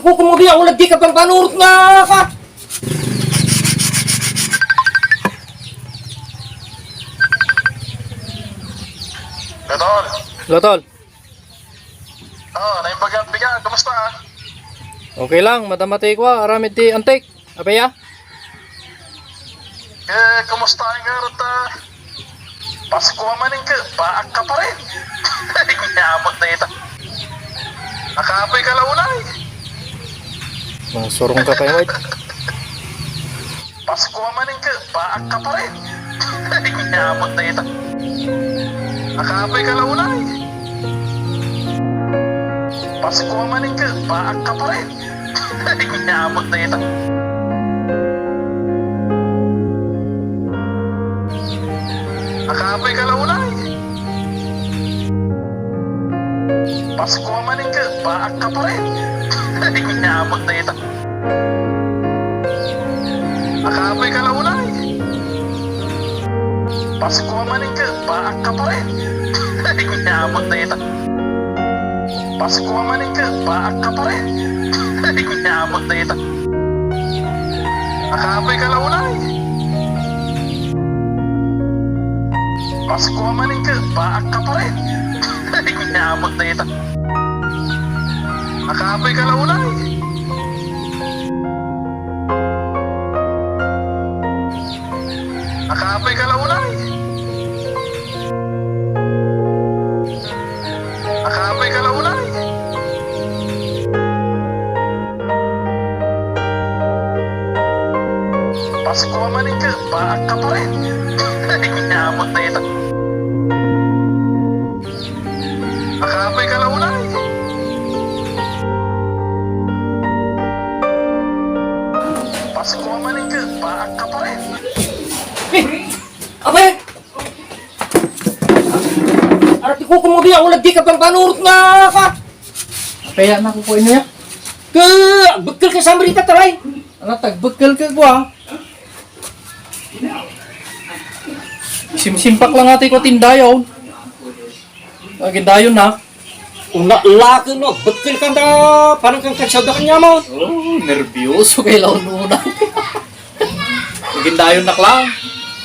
ko kumudi ako lagi ka pang panurot nga ka. Gatol. Lotol, Naimbagan-bigan. Kamusta? okay lang, matamatay ko aramid ti antik. Apaya? Kamusta ang garot? Pasko maning ka. Paak ka pa rin. Nyamot na ito. Nakapoy ka launay. Masurong ka pa yung Pasko maning ka. Paak ka pa rin. Nyamot na ito. Nakapoy ka launay. Pasko maning ka. Paak ka pa rin. Nyamot na ito. Nakapoy ka launay. Pasko maning ka. Paak ka pa rin. Nyamot na ito. Nakapoy ka launay. Pasko maning ka. Paak ka pa rin. Nyamot na ito. Pasko maning ka. Paak ka pa rin. Nyamot na ito. Nakapoy ka launay. Pasko maning ka. Paak ka pa rin. Nyamot na ito. Nakapoy ka launay. Nakapoy ka launay. Nakapoy ka launay. Pasko maning ka. Paak ka pa rin. Nyamot na ito. Nakapoy ka launay. Pasko maning ka. Paak ka pa rin. Abay! Arati ko kumudi ako lagi ka pang panurot nga ka. Apaya na kukuin niya. Bekal ka sa merita taray. Ano, tagbekal ka ko Simpak lang natin ko tindayon. Gindayon na. Una laki no, bekal ka na parang kang kagsada kanya mo. Oh, nervyoso kay laon muna. Gindayon na klang.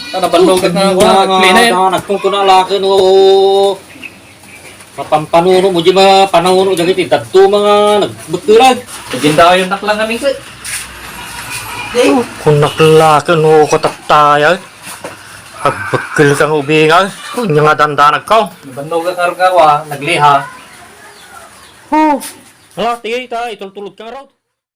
Nabanlogan na ako nag-cleaner. Nagpong ko na laki no. Kapampanuro mo di ba panahon dyan iti dadto mga nagbekal. Gindayon na klang namin ko. Kung naklaki no katataya. Agbekal kang ubingan. Kung nga dandanag ka. Nabanlogan ka nagliha. Wala, tigay ta, itultulog ka raw.